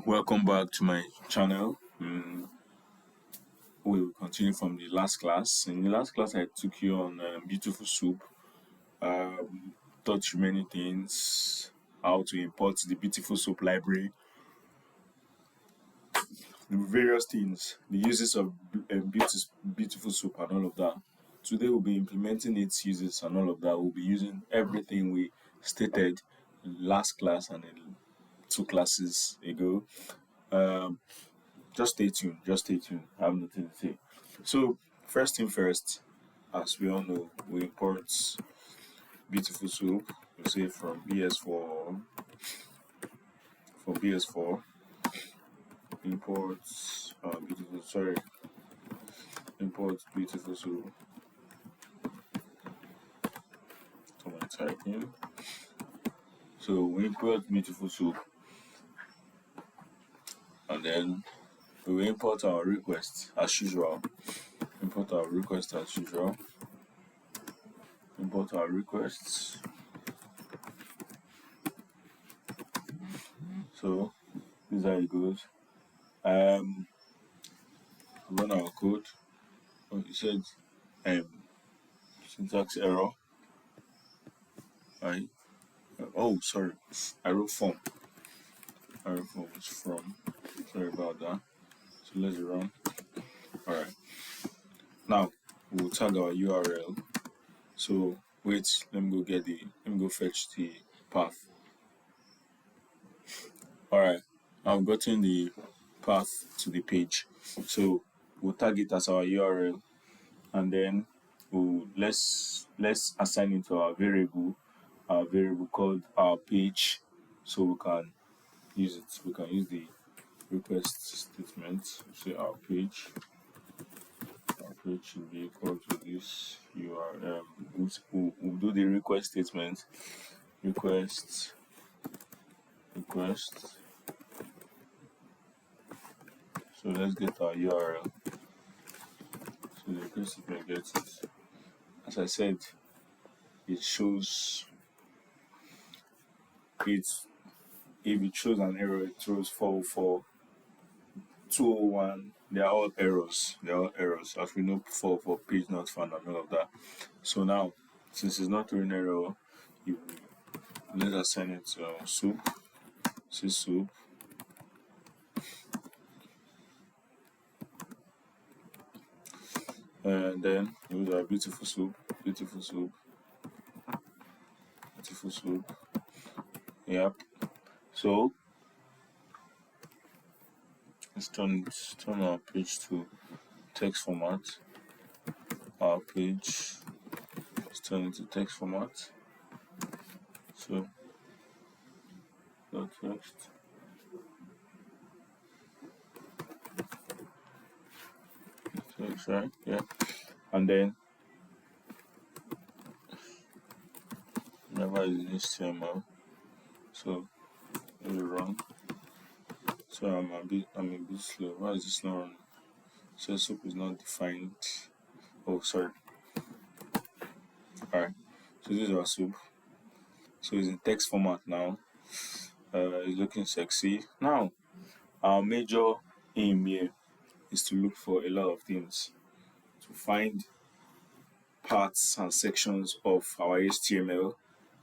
welcome back to my channel. We will continue from the last class. In the last class, I took you on Beautiful Soup. Taught you many things, how to import the Beautiful Soup library, the various things, the uses of Beautiful Soup, and all of that. Today, we'll be implementing its uses and all of that. We'll be using everything we stated last class and in 2 classes ago. Just stay tuned. I have nothing to say. So, first thing first, as we all know, we import Beautiful Soup. We say from BS4. Import Beautiful Soup. Someone typing. So we import Beautiful Soup, and then we import our request as usual. Import our requests. So this is how it goes. Run our code. It said syntax error. Sorry. I wrote from. Is from. Sorry about that. So let's run. Alright. Now we'll tag our URL. So wait, let me go fetch the path. Alright, I've gotten the path to the page. So we'll tag it as our URL, and then let's assign it to our variable called our page, so we can use it. We can use the request statement. Say our page should be equal to this URL. We'll do the request statement. Request. So let's get our URL. So the request statement gets it. As I said, it shows it. If it shows an error, it throws 404, 201. They are all errors. As we know, 404 page not found and all of that. So now, since it's not throwing error, let's assign it to soup. Say soup. And then use our beautiful soup. Yep. So let's turn our page to text format. Our page is turned into text format. So text. Text, right? Yeah. And then never is HTML. So let me run. So I'm a bit slow. Why is this not running? So soup is not defined. Oh, sorry. Alright. So this is our soup. So it's in text format now. It's looking sexy. Now, our major aim here is to look for a lot of things, to find parts and sections of our HTML.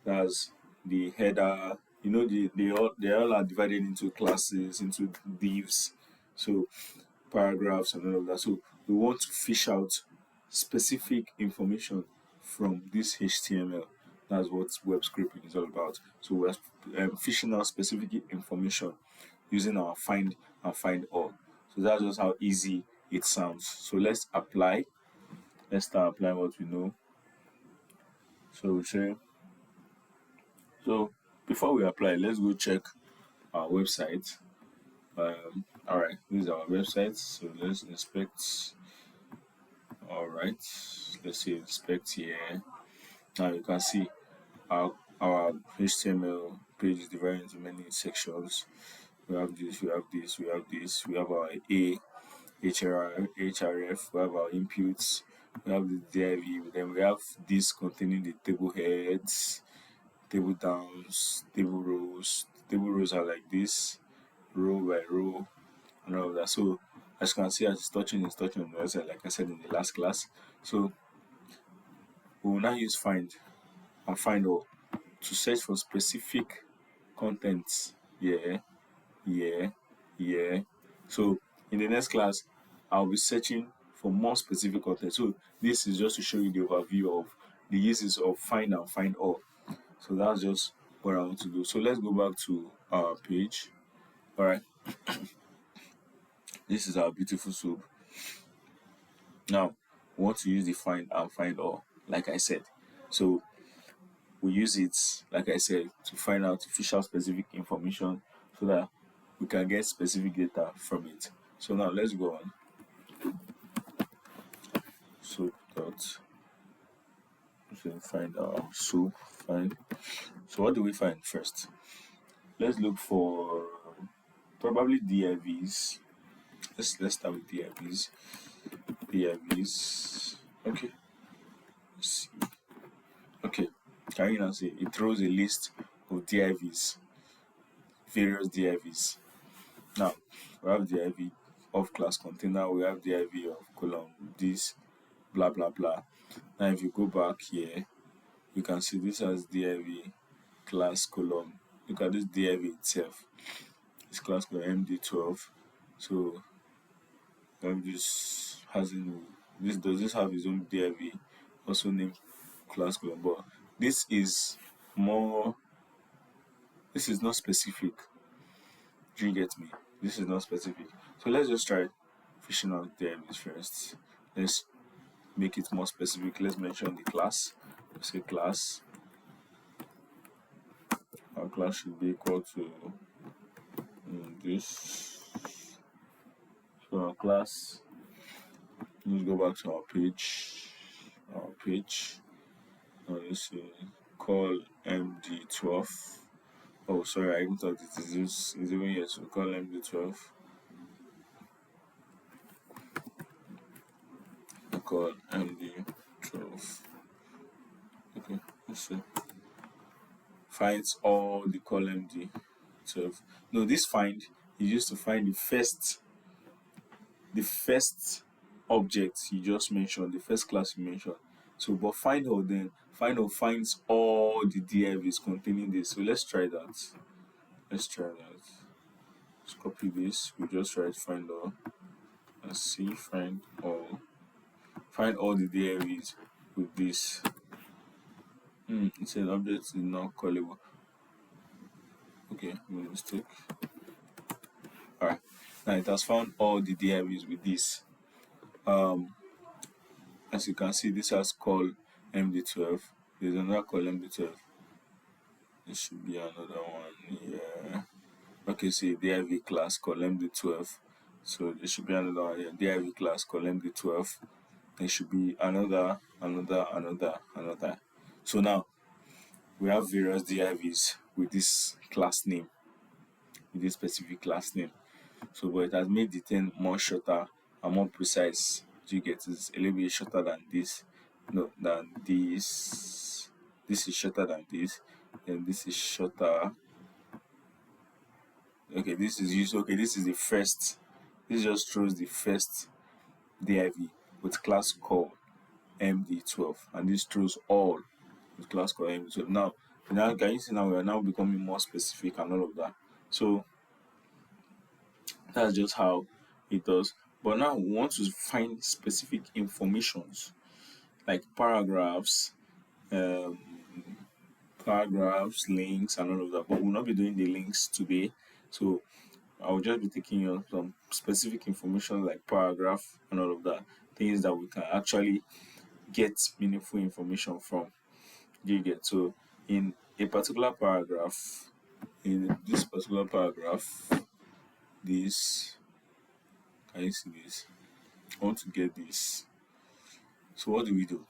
That's the header. They all are divided into classes, into divs, so paragraphs and all of that. So we want to fish out specific information from this HTML. That's what web scraping is all about. So we're fishing out specific information using our find and find all. So that's just how easy it sounds. So let's start applying what we know. So we say, so before we apply, let's go check our website. Alright, this is our website. So let's inspect. Alright, let's say inspect here. Now you can see our HTML page is divided into many sections. We have this, we have our href, we have our inputs, we have the div, then we have this containing the table heads, table downs, table rows. Table rows are like this. row by row and all of that. So as you can see, as it's touching on the other side, like I said in the last class. So we will now use find and find all to search for specific contents. Yeah, yeah, yeah. So in the next class, I'll be searching for more specific content. So this is just to show you the overview of the uses of find and find all. So that's just what I want to do. So let's go back to our page. All right, this is our beautiful soup. Now we want to use the find and find all, like I said. So we use it, like I said, to find out official specific information so that we can get specific data from it. So now let's go on. So dot so find our soup find. So what do we find first? Let's look for probably DIVs. Let's start with DIVs. DIVs. Okay. Let's see. Okay. Can you now see it throws a list of DIVs, various DIVs. Now we have DIV of class container, we have DIV of column, this blah blah blah. Now if you go back here, you can see this as div class column. Look at this div itself. This class column MD12. So this has this does this have its own div, also named class column, but this is more. This is not specific. Do you get me? This is not specific. So let's just try fishing out divs first. Let's make it more specific. Let's mention the class. Let's say class. Our class should be equal to this. So our class, let's go back to our page. Now let's say call MD12. Oh, sorry, I even thought it is even here. So call MD12. I call MD12. Okay, let's see. Finds all the column D12. No, this find is used to find the first object you just mentioned, the first class you mentioned. So, but find all then find all finds all the DIVs containing this. So let's try that. Let's copy this. We just try to find all. Let's see. Find all. Find all the DIVs with this. It says object is not callable. Okay, mistake. Alright. Now it has found all the DIVs with this. As you can see, this has call MD12. There's another call MD12. There should be another one here. Okay, see DIV class call MD12. So there should be another one here. DIV class call MD12. There should be another. So now we have various DIVs with this class name, with this specific class name. So, but it has made the thing more shorter and more precise. Do you get? It's a little bit shorter than this. No, than this. This is shorter than this. And this is shorter. Okay, this is used. Okay, this is the first. This just shows the first DIV with class call MD12, and this throws all with class call MD12. Now can you see now we are now becoming more specific and all of that. So that's just how it does. But now we want to find specific informations like paragraphs, links, and all of that. But we'll not be doing the links today. So I will just be taking you some specific information like paragraph and all of that. Things that we can actually get meaningful information from. Do you get? So in a particular paragraph, in this particular paragraph, this, can you see this? I want to get this. So what do?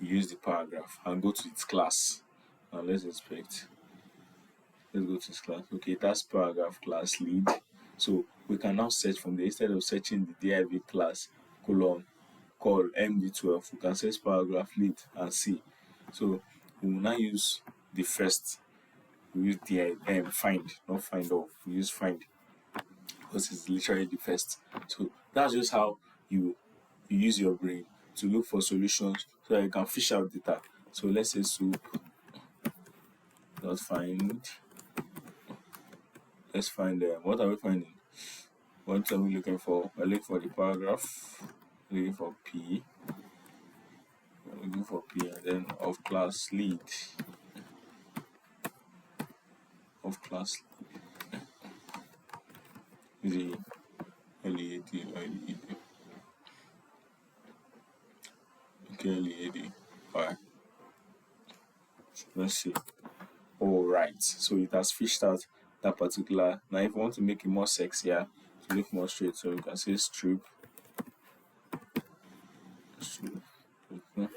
We use the paragraph and go to its class. Now let's inspect. Let's go to its class. Okay, that's paragraph class lead. So we can now search from there. Instead of searching the div class column call MD12, we can search paragraph lead and see. So we will now use the first. We use the find, not find all. We use find. because it's literally the first. So that's just how you use your brain to look for solutions so that you can fish out data. So let's say soup dot find. Let's find what are we finding? What are we looking for? We're looking for the paragraph. Looking for P. We're looking for P, and then of class lead. Of class lead. Lead. Okay, lead. Alright. Let's see. All right, so it has fished out that particular. Now if you want to make it more sexier, to look more straight, so you can say strip. Okay.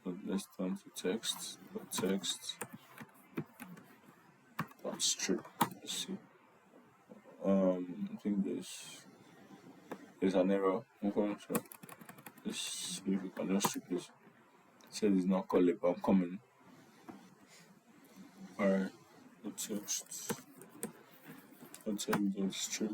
So let's turn to text. Text dot strip. Let's see. I think there's an error. Okay, so let's see if we can just strip this. It says it's not callable. I'm coming. Alright, the text. Let's strip.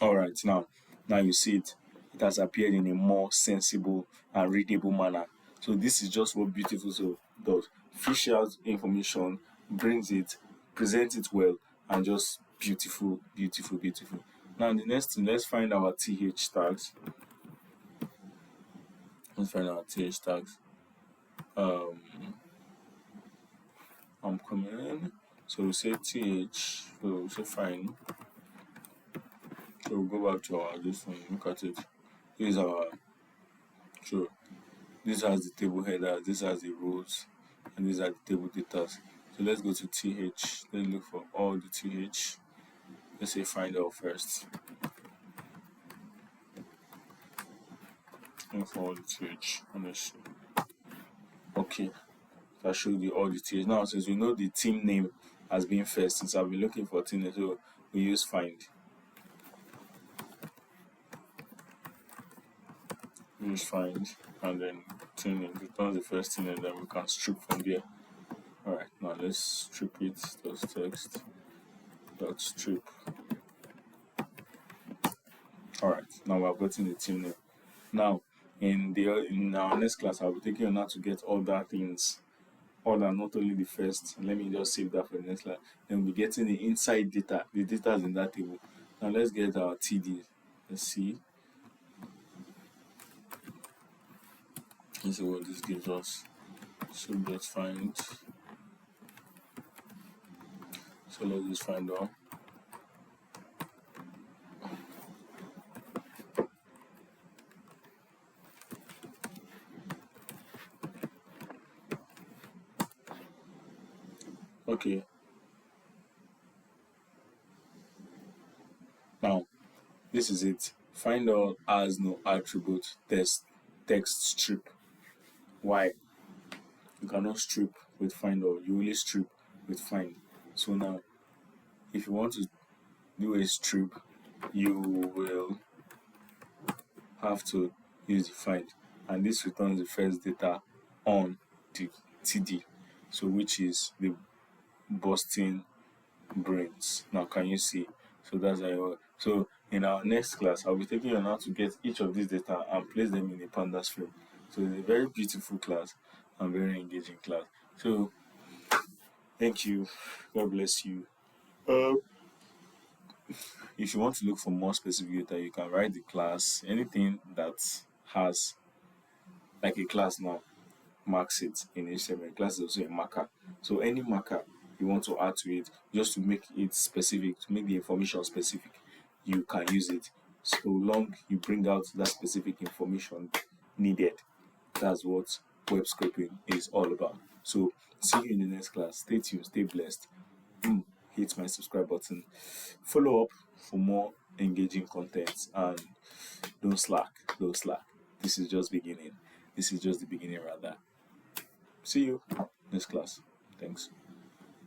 Alright, now you see it. It has appeared in a more sensible and readable manner. So this is just what Beautiful Soup does. Fish out information, brings it, presents it well, and just beautiful. Now the next thing, let's find our TH tags. I'm coming in. So we say TH, so we say fine. So we'll go back to our this one, look at it. This is our so this has the table header, this has the rows, and these are the table data. So let's go to TH. Let's look for all the TH. Let's say find all first. Look for all the TH. Honestly. Okay. So I showed you all the TH. Now since we know the team name has been first, since I've been looking for team name, so we use find. Use find and then team name returns the first thing and then we can strip from there. Alright, now let's strip it. Text dot strip. Alright, now we have gotten the team name. Now in our next class I'll be taking on how to get other things, other not only the first. Let me just save that for the next class. Then we'll be getting the inside data, the data is in that table. Now let's get our TD. Let's see what this gives us. So let's find. So let's just find out. Okay. Now this is it. Find all has no attribute text strip. Why? You cannot strip with find all. You only strip with find. So now if you want to do a strip, you will have to use the find, and this returns the first data on the TD, so which is the Boston brains. Now can you see? So that's how it works. So in our next class I'll be taking you on how to get each of these data and place them in a pandas frame. So it's a very beautiful class and very engaging class. So thank you, God bless you. If you want to look for more specific data, you can write the class. Anything that has like a class now marks it in HTML. Class is also a marker. So any marker you want to add to it, just to make it specific, to make the information specific, you can use it. So long you bring out that specific information needed. That's what web scraping is all about. So see you in the next class. Stay tuned, stay blessed. Hit my subscribe button. Follow up for more engaging content, and don't slack. This is just beginning. This is just the beginning rather. See you next class. Thanks.